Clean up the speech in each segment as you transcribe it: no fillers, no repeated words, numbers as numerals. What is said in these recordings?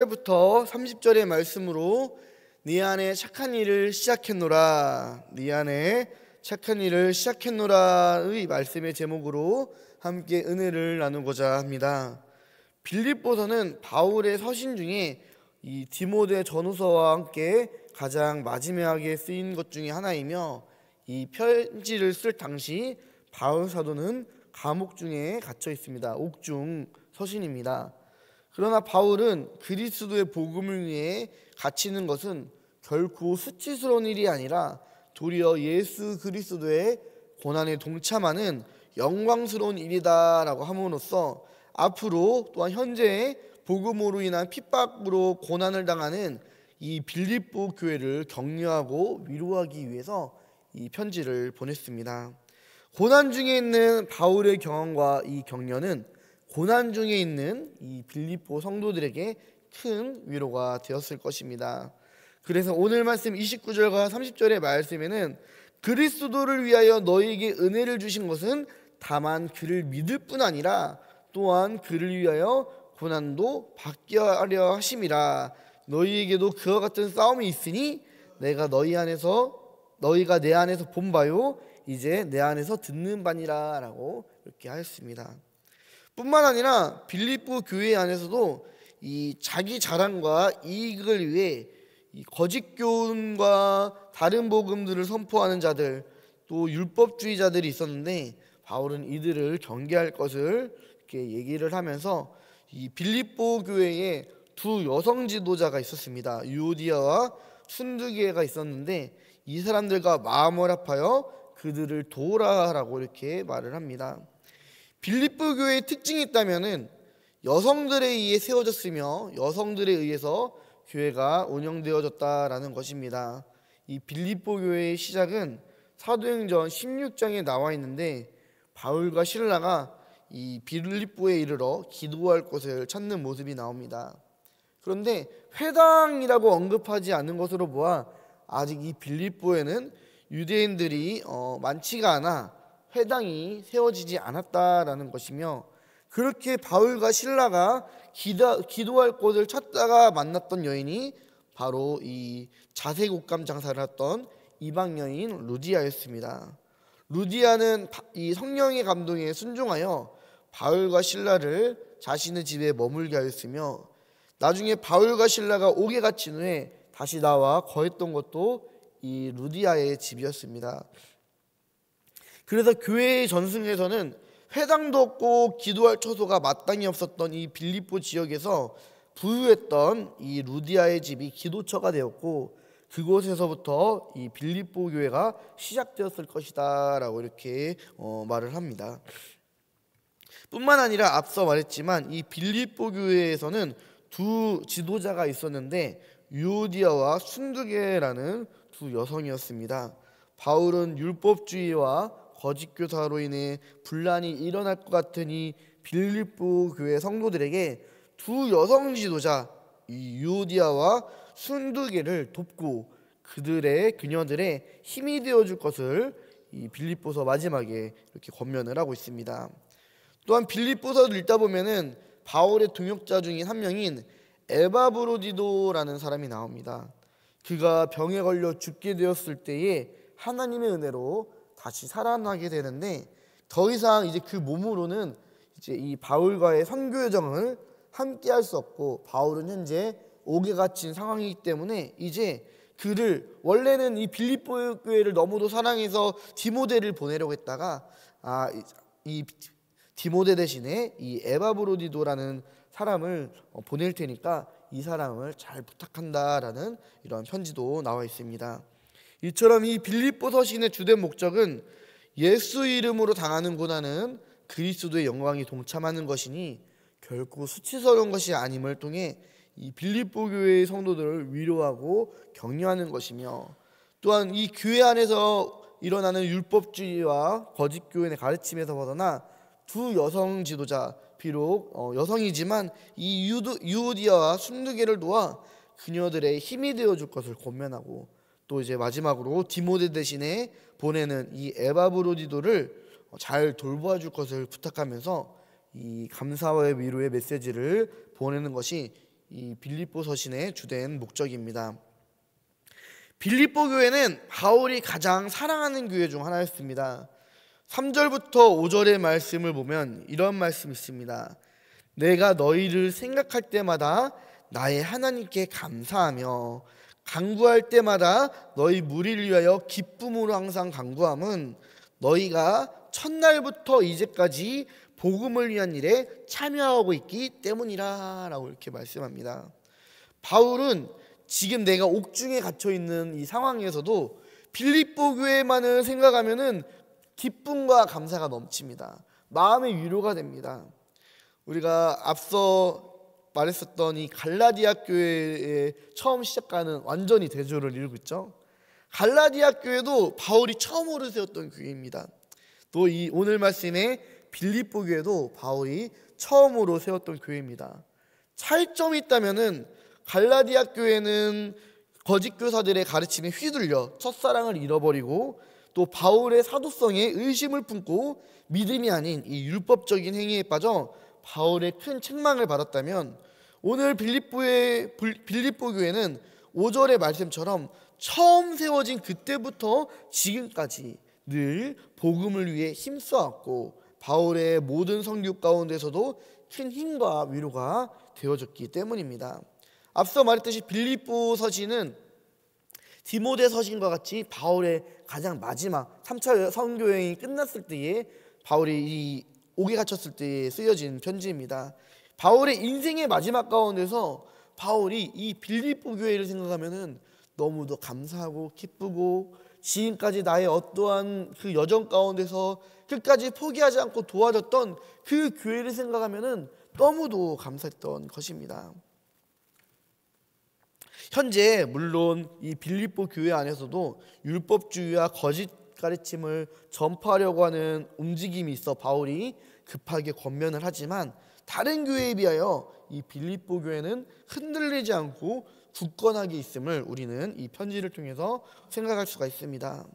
부터 30절의 말씀으로 네 안에 착한 일을 시작했노라, 네 안에 착한 일을 시작했노라의 말씀의 제목으로 함께 은혜를 나누고자 합니다. 빌립보서는 바울의 서신 중에 이 디모데 전후서와 함께 가장 마지막에 쓰인 것 중에 하나이며, 이 편지를 쓸 당시 바울 사도는 감옥 중에 갇혀 있습니다. 옥중 서신입니다. 그러나 바울은 그리스도의 복음을 위해 갇히는 것은 결코 수치스러운 일이 아니라 도리어 예수 그리스도의 고난에 동참하는 영광스러운 일이다라고 함으로써 앞으로 또한 현재의 복음으로 인한 핍박으로 고난을 당하는 이 빌립보 교회를 격려하고 위로하기 위해서 이 편지를 보냈습니다. 고난 중에 있는 바울의 경험과 이 격려는 고난 중에 있는 이 빌립보 성도들에게 큰 위로가 되었을 것입니다. 그래서 오늘 말씀 29절과 30절의 말씀에는 그리스도를 위하여 너희에게 은혜를 주신 것은 다만 그를 믿을 뿐 아니라 또한 그를 위하여 고난도 받게 하려 하심이라. 너희에게도 그와 같은 싸움이 있으니 내가 너희가 내 안에서 본 바요 이제 내 안에서 듣는 바니라 라고 이렇게 하였습니다. 뿐만 아니라 빌립보 교회 안에서도 이 자기 자랑과 이익을 위해 이 거짓 교훈과 다른 복음들을 선포하는 자들, 또 율법주의자들이 있었는데 바울은 이들을 경계할 것을 이렇게 얘기를 하면서 이 빌립보 교회에 두 여성 지도자가 있었습니다. 유오디아와 순두계가 있었는데 이 사람들과 마음을 합하여 그들을 도우라라고 이렇게 말을 합니다. 빌립보 교회의 특징이 있다면은 여성들에 의해 세워졌으며 여성들에 의해서 교회가 운영되어졌다라는 것입니다. 이 빌립보 교회의 시작은 사도행전 16장에 나와 있는데 바울과 실라가 이 빌립보에 이르러 기도할 곳을 찾는 모습이 나옵니다. 그런데 회당이라고 언급하지 않는 것으로 보아 아직 이 빌립보에는 유대인들이 많지가 않아 회당이 세워지지 않았다라는 것이며, 그렇게 바울과 실라가 기도할 곳을 찾다가 만났던 여인이 바로 이 자색옷감 장사를 했던 이방 여인 루디아였습니다. 루디아는 이 성령의 감동에 순종하여 바울과 실라를 자신의 집에 머물게 하였으며, 나중에 바울과 실라가 옥에 갇힌 후에 다시 나와 거했던 것도 이 루디아의 집이었습니다. 그래서 교회의 전승에서는 회당도 없고 기도할 처소가 마땅히 없었던 이 빌립보 지역에서 부유했던 이 루디아의 집이 기도처가 되었고, 그곳에서부터 이 빌립보 교회가 시작되었을 것이다 라고 이렇게 말을 합니다. 뿐만 아니라 앞서 말했지만 이 빌립보 교회에서는 두 지도자가 있었는데 유오디아와 순두계라는 두 여성이었습니다. 바울은 율법주의와 거짓 교사로 인해 분란이 일어날 것 같으니 빌립보 교회 성도들에게 두 여성 지도자 이 유오디아와 순두계를 돕고 그녀들의 힘이 되어줄 것을 이 빌립보서 마지막에 이렇게 권면을 하고 있습니다. 또한 빌립보서를 읽다 보면은 바울의 동역자 중인 한 명인 에바브로디도라는 사람이 나옵니다. 그가 병에 걸려 죽게 되었을 때에 하나님의 은혜로 다시 살아나게 되는데, 더 이상 이제 그 몸으로는 이제 이 바울과의 선교 여정을 함께 할 수 없고, 바울은 현재 옥에 갇힌 상황이기 때문에 이제 그를 원래는 이 빌립보 교회를 너무도 사랑해서 디모데를 보내려고 했다가 이 디모데 대신에 이 에바브로디도라는 사람을 보낼 테니까 이 사람을 잘 부탁한다라는 이런 편지도 나와 있습니다. 이처럼 이 빌립보 서신의 주된 목적은 예수 이름으로 당하는 고난은 그리스도의 영광이 동참하는 것이니 결코 수치스러운 것이 아님을 통해 이 빌립보 교회의 성도들을 위로하고 격려하는 것이며, 또한 이 교회 안에서 일어나는 율법주의와 거짓 교인의 가르침에서 벗어나 두 여성 지도자, 비록 여성이지만 이 유오디아와 순두계를 도와 그녀들의 힘이 되어줄 것을 권면하고, 또 이제 마지막으로 디모데 대신에 보내는 이 에바브로디도를 잘 돌보아 줄 것을 부탁하면서 이 감사와 위로의 메시지를 보내는 것이 이 빌립보 서신의 주된 목적입니다. 빌립보 교회는 바울이 가장 사랑하는 교회 중 하나였습니다. 3절부터 5절의 말씀을 보면 이런 말씀이 있습니다. 내가 너희를 생각할 때마다 나의 하나님께 감사하며 간구할 때마다 너희 무리를 위하여 기쁨으로 항상 간구함은 너희가 첫날부터 이제까지 복음을 위한 일에 참여하고 있기 때문이라 라고 이렇게 말씀합니다. 바울은 지금 내가 옥중에 갇혀 있는 이 상황에서도 빌립보 교회만을 생각하면은 기쁨과 감사가 넘칩니다. 마음의 위로가 됩니다. 우리가 앞서 말했었던 이 갈라디아 교회에 처음 시작하는 완전히 대조를 이루고 있죠. 갈라디아 교회도 바울이 처음으로 세웠던 교회입니다. 또 이 오늘 말씀의 빌립보 교회도 바울이 처음으로 세웠던 교회입니다. 차이점이 있다면은 갈라디아 교회는 거짓 교사들의 가르침에 휘둘려 첫사랑을 잃어버리고 또 바울의 사도성에 의심을 품고 믿음이 아닌 이 율법적인 행위에 빠져 바울의 큰 책망을 받았다면, 오늘 빌립보 교회는 5절의 말씀처럼 처음 세워진 그때부터 지금까지 늘 복음을 위해 힘써왔고 바울의 모든 성교 가운데서도 큰 힘과 위로가 되어졌기 때문입니다. 앞서 말했듯이 빌립보 서신은 디모데 서신과 같이 바울의 가장 마지막 3차 선교 여행이 끝났을 때에 바울이 이 옥에 갇혔을 때에 쓰여진 편지입니다. 바울의 인생의 마지막 가운데서 바울이 이 빌립보 교회를 생각하면은 너무도 감사하고 기쁘고 지금까지 나의 어떠한 그 여정 가운데서 끝까지 포기하지 않고 도와줬던 그 교회를 생각하면은 너무도 감사했던 것입니다. 현재 물론 이 빌립보 교회 안에서도 율법주의와 거짓 가르침을 전파하려고 하는 움직임이 있어 바울이 급하게 권면을 하지만, 다른 교회에 비하여 이 빌립보 교회는 흔들리지 않고 굳건하게 있음을 우리는 이 편지를 통해서 생각할 수가 있습니다.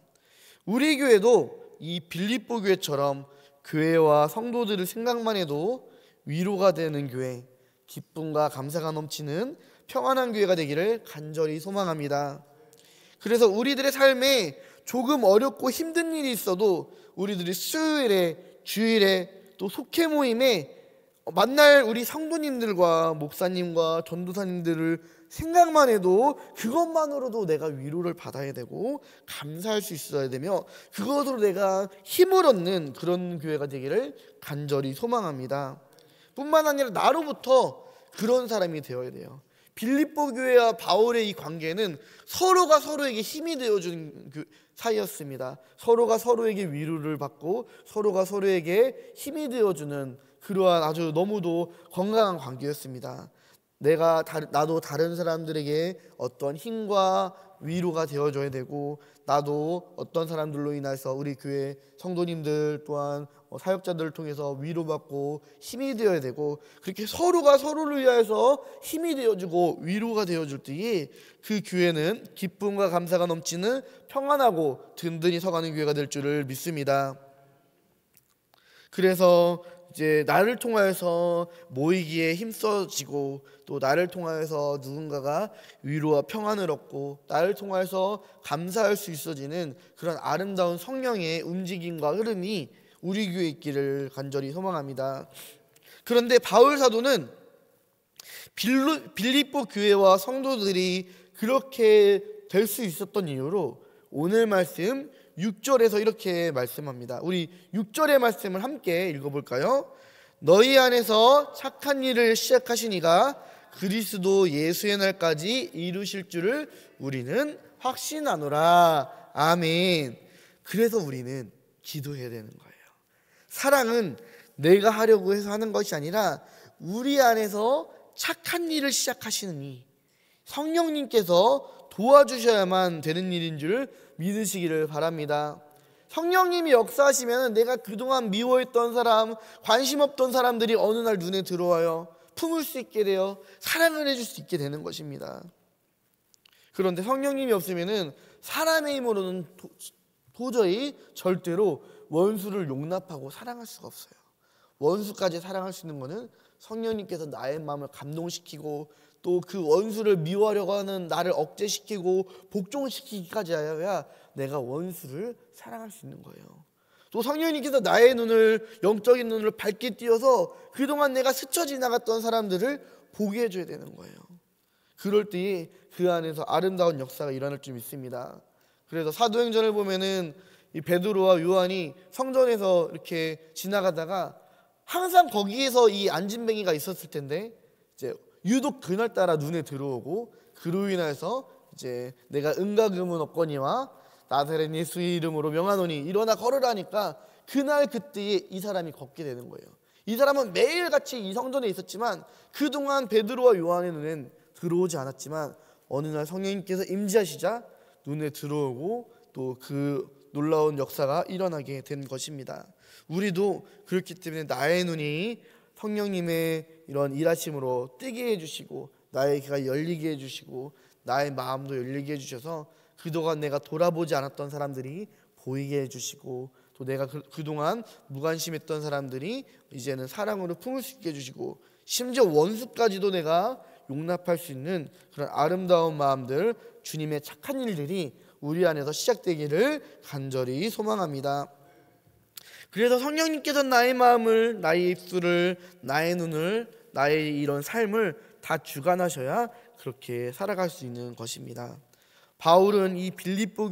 우리 교회도 이 빌립보 교회처럼 교회와 성도들을 생각만 해도 위로가 되는 교회, 기쁨과 감사가 넘치는 평안한 교회가 되기를 간절히 소망합니다. 그래서 우리들의 삶에 조금 어렵고 힘든 일이 있어도 우리들이 수요일에, 주일에, 또 속회 모임에 만날 우리 성도님들과 목사님과 전도사님들을 생각만 해도 그것만으로도 내가 위로를 받아야 되고 감사할 수 있어야 되며, 그것으로 내가 힘을 얻는 그런 교회가 되기를 간절히 소망합니다. 뿐만 아니라 나로부터 그런 사람이 되어야 돼요. 빌립보 교회와 바울의 이 관계는 서로가 서로에게 힘이 되어주는 사이였습니다. 서로가 서로에게 위로를 받고 서로가 서로에게 힘이 되어주는 그러한 아주 너무도 건강한 관계였습니다. 나도 다른 사람들에게 어떤 힘과 위로가 되어줘야 되고, 나도 어떤 사람들로 인해서 우리 교회 성도님들 또한 사역자들을 통해서 위로받고 힘이 되어야 되고, 그렇게 서로가 서로를 위하여서 힘이 되어주고 위로가 되어줄 때에 그 교회는 기쁨과 감사가 넘치는 평안하고 든든히 서가는 교회가 될 줄을 믿습니다. 그래서 이제 나를 통하여서 모이기에 힘써지고, 또 나를 통하여서 누군가가 위로와 평안을 얻고 나를 통하여서 감사할 수 있어지는 그런 아름다운 성령의 움직임과 흐름이 우리 교회에 있기를 간절히 소망합니다. 그런데 바울 사도는 빌립보 교회와 성도들이 그렇게 될 수 있었던 이유로 오늘 말씀 6절에서 이렇게 말씀합니다. 우리 6절의 말씀을 함께 읽어볼까요? 너희 안에서 착한 일을 시작하신 이가 그리스도 예수의 날까지 이루실 줄을 우리는 확신하노라. 아멘. 그래서 우리는 기도해야 되는 거예요. 사랑은 내가 하려고 해서 하는 것이 아니라 우리 안에서 착한 일을 시작하시는 이 성령님께서 도와주셔야만 되는 일인 줄 믿으시기를 바랍니다. 성령님이 역사하시면 내가 그동안 미워했던 사람, 관심 없던 사람들이 어느 날 눈에 들어와요. 품을 수 있게 되어 사랑을 해줄 수 있게 되는 것입니다. 그런데 성령님이 없으면 사람의 힘으로는 도저히 절대로 원수를 용납하고 사랑할 수가 없어요. 원수까지 사랑할 수 있는 것은 성령님께서 나의 마음을 감동시키고 또 그 원수를 미워하려고 하는 나를 억제시키고 복종시키기까지 하여야 내가 원수를 사랑할 수 있는 거예요. 또 성령님께서 나의 눈을, 영적인 눈을 밝게 띄어서 그동안 내가 스쳐 지나갔던 사람들을 보게 해줘야 되는 거예요. 그럴 때에 그 안에서 아름다운 역사가 일어날 줄 믿습니다. 그래서 사도행전을 보면은 이 베드로와 요한이 성전에서 이렇게 지나가다가 항상 거기에서 이 안진뱅이가 있었을 텐데 이제 유독 그날따라 눈에 들어오고 그로 인해서 이제 내가 은과 금은 없거니와 나사렛 예수의 이름으로 명하노니 일어나 걸으라니까 그날 그때에 이 사람이 걷게 되는 거예요. 이 사람은 매일같이 이 성전에 있었지만 그동안 베드로와 요한의 눈엔 들어오지 않았지만 어느 날 성령님께서 임재하시자 눈에 들어오고 또 그 놀라운 역사가 일어나게 된 것입니다. 우리도 그렇기 때문에 나의 눈이 성령님의 이런 일하심으로 뜨게 해주시고 나의 귀가 열리게 해주시고 나의 마음도 열리게 해주셔서 그동안 내가 돌아보지 않았던 사람들이 보이게 해주시고 또 내가 그동안 무관심했던 사람들이 이제는 사랑으로 품을 수 있게 해주시고 심지어 원수까지도 내가 용납할 수 있는 그런 아름다운 마음들, 주님의 착한 일들이 우리 안에서 시작되기를 간절히 소망합니다. 그래서 성령님께서 나의 마음을, 나의 입술을, 나의 눈을, 나의 이런 삶을 다 주관하셔야 그렇게 살아갈 수 있는 것입니다. 바울은 이 빌립보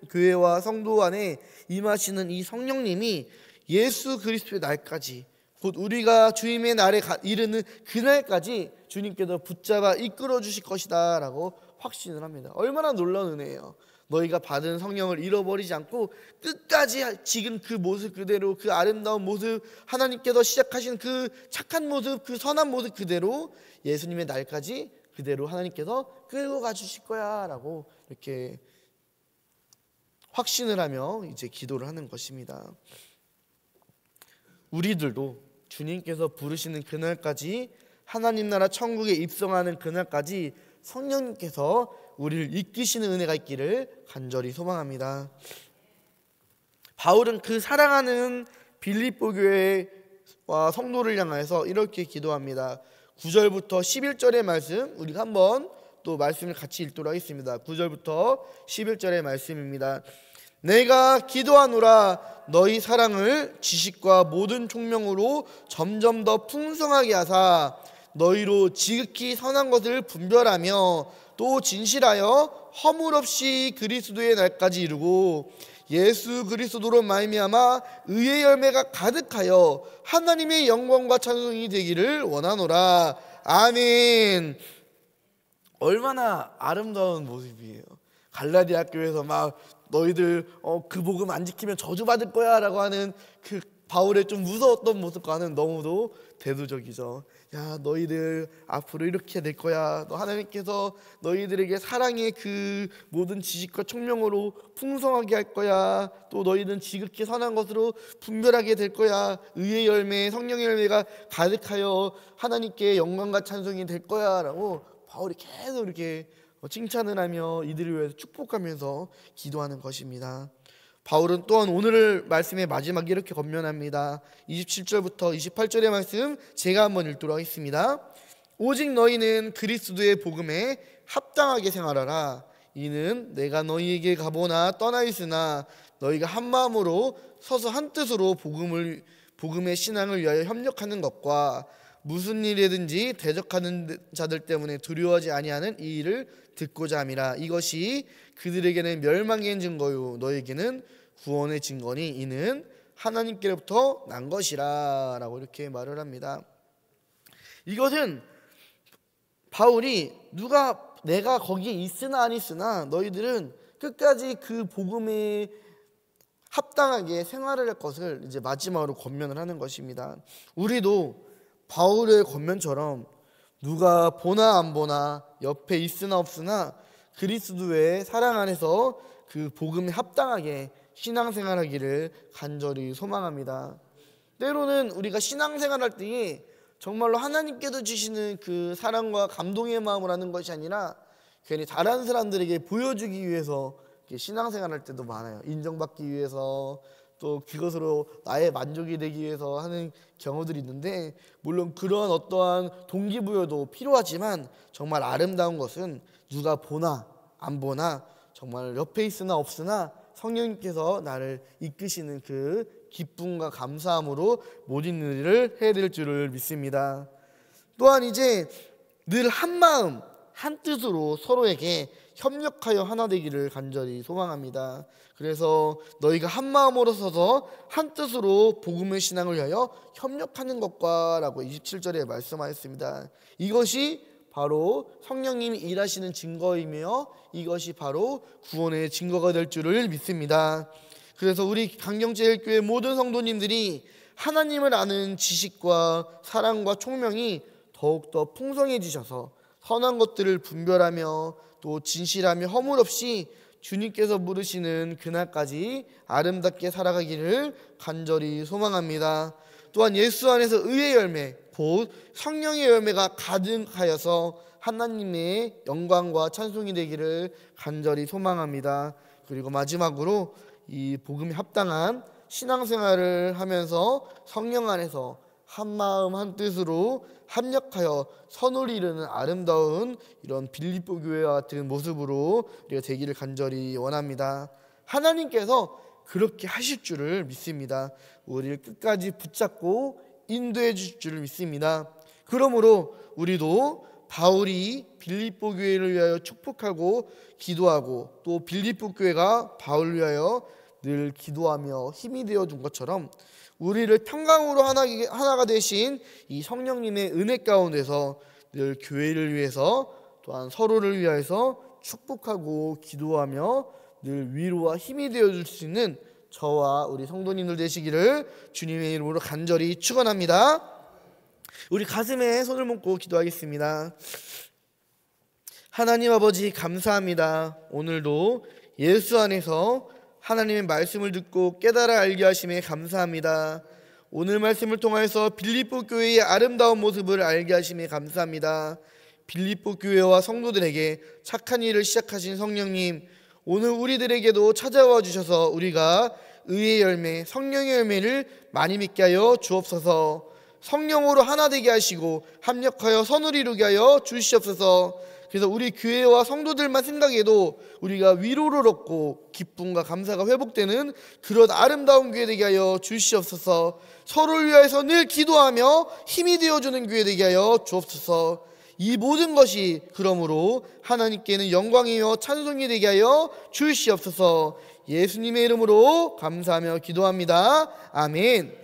교회와 성도 안에 임하시는 이 성령님이 예수 그리스도의 날까지, 곧 우리가 주님의 날에 이르는 그날까지 주님께서 붙잡아 이끌어 주실 것이다 라고 확신을 합니다. 얼마나 놀라운 은혜예요. 너희가 받은 성령을 잃어버리지 않고 끝까지 지금 그 모습 그대로, 그 아름다운 모습, 하나님께서 시작하신 그 착한 모습, 그 선한 모습 그대로 예수님의 날까지 그대로 하나님께서 끌고 가주실 거야 라고 이렇게 확신을 하며 이제 기도를 하는 것입니다. 우리들도 주님께서 부르시는 그날까지, 하나님 나라 천국에 입성하는 그날까지 성령님께서 우리를 이끄시는 은혜가 있기를 간절히 소망합니다. 바울은 그 사랑하는 빌립보 교회와 성도를 향해서 이렇게 기도합니다. 9절부터 11절의 말씀, 우리가 한번 또 말씀을 같이 읽도록 하겠습니다. 9절부터 11절의 말씀입니다. 내가 기도하노라 너희 사랑을 지식과 모든 총명으로 점점 더 풍성하게 하사 너희로 지극히 선한 것을 분별하며 또 진실하여 허물 없이 그리스도의 날까지 이루고 예수 그리스도로 말미암아 의의 열매가 가득하여 하나님의 영광과 찬송이 되기를 원하노라. 아멘. 얼마나 아름다운 모습이에요. 갈라디아 교회에서 막 너희들 그 복음 안 지키면 저주받을 거야 라고 하는 그 바울의 좀 무서웠던 모습과는 너무도 대두적이죠. 야, 너희들 앞으로 이렇게 될 거야. 너 하나님께서 너희들에게 사랑의 그 모든 지식과 총명으로 풍성하게 할 거야. 또 너희는 지극히 선한 것으로 분별하게 될 거야. 의의 열매, 성령의 열매가 가득하여 하나님께 영광과 찬송이 될 거야 라고 바울이 계속 이렇게 칭찬을 하며 이들을 위해서 축복하면서 기도하는 것입니다. 바울은 또한 오늘 말씀의 마지막에 이렇게 권면합니다. 27절부터 28절의 말씀 제가 한번 읽도록 하겠습니다. 오직 너희는 그리스도의 복음에 합당하게 생활하라. 이는 내가 너희에게 가보나 떠나 있으나 너희가 한 마음으로 서서 한 뜻으로 복음의 신앙을 위하여 협력하는 것과 무슨 일이든지 대적하는 자들 때문에 두려워하지 아니하는 이 일을 듣고자 함이라. 이것이 그들에게는 멸망의 증거요 너에게는 구원의 증거니 이는 하나님께로부터 난 것이라 라고 이렇게 말을 합니다. 이것은 바울이 내가 거기에 있으나 안 있으나 너희들은 끝까지 그 복음에 합당하게 생활을 할 것을 이제 마지막으로 권면을 하는 것입니다. 우리도 바울의 권면처럼 누가 보나 안 보나 옆에 있으나 없으나 그리스도의 사랑 안에서 그 복음에 합당하게 신앙생활하기를 간절히 소망합니다. 때로는 우리가 신앙생활할 때에 정말로 하나님께서 주시는 그 사랑과 감동의 마음을 하는 것이 아니라 괜히 다른 사람들에게 보여주기 위해서 신앙생활할 때도 많아요. 인정받기 위해서 또 그것으로 나의 만족이 되기 위해서 하는 경우들이 있는데, 물론 그런 어떠한 동기부여도 필요하지만 정말 아름다운 것은 누가 보나 안 보나 정말 옆에 있으나 없으나 성령님께서 나를 이끄시는 그 기쁨과 감사함으로 모든 일을 해야 될 줄을 믿습니다. 또한 이제 늘 한마음 한뜻으로 서로에게 협력하여 하나 되기를 간절히 소망합니다. 그래서 너희가 한마음으로 서서 한뜻으로 복음의 신앙을 위하여 협력하는 것과 라고 27절에 말씀하였습니다. 이것이 바로 성령님이 일하시는 증거이며 이것이 바로 구원의 증거가 될 줄을 믿습니다. 그래서 우리 강경제일교회 모든 성도님들이 하나님을 아는 지식과 사랑과 총명이 더욱더 풍성해지셔서 선한 것들을 분별하며 또 진실하며 허물 없이 주님께서 부르시는 그날까지 아름답게 살아가기를 간절히 소망합니다. 또한 예수 안에서 의의 열매 곧 성령의 열매가 가득하여서 하나님의 영광과 찬송이 되기를 간절히 소망합니다. 그리고 마지막으로 이 복음에 합당한 신앙생활을 하면서 성령 안에서 한마음 한뜻으로 합력하여 선을 이루는 아름다운 이런 빌립보 교회와 같은 모습으로 우리가 되기를 간절히 원합니다. 하나님께서 그렇게 하실 줄을 믿습니다. 우리를 끝까지 붙잡고 인도해 주실 줄을 믿습니다. 그러므로 우리도 바울이 빌립보 교회를 위하여 축복하고 기도하고 또 빌립보 교회가 바울을 위하여 늘 기도하며 힘이 되어준 것처럼 우리를 평강으로 하나가 되신 이 성령님의 은혜 가운데서 늘 교회를 위해서 또한 서로를 위해서 축복하고 기도하며 늘 위로와 힘이 되어줄 수 있는 저와 우리 성도님들 되시기를 주님의 이름으로 간절히 축원합니다. 우리 가슴에 손을 얹고 기도하겠습니다. 하나님 아버지 감사합니다. 오늘도 예수 안에서 하나님의 말씀을 듣고 깨달아 알게 하심에 감사합니다. 오늘 말씀을 통해서 빌립보 교회의 아름다운 모습을 알게 하심에 감사합니다. 빌립보 교회와 성도들에게 착한 일을 시작하신 성령님, 오늘 우리들에게도 찾아와 주셔서 우리가 의의 열매, 성령의 열매를 많이 맺게 하여 주옵소서. 성령으로 하나 되게 하시고 합력하여 선을 이루게 하여 주시옵소서. 그래서 우리 교회와 성도들만 생각해도 우리가 위로를 얻고 기쁨과 감사가 회복되는 그런 아름다운 교회 되게 하여 주시옵소서. 서로를 위해서 늘 기도하며 힘이 되어주는 교회 되게 하여 주옵소서. 이 모든 것이 그러므로 하나님께는 영광이며 찬송이 되게 하여 주시옵소서. 예수님의 이름으로 감사하며 기도합니다. 아멘.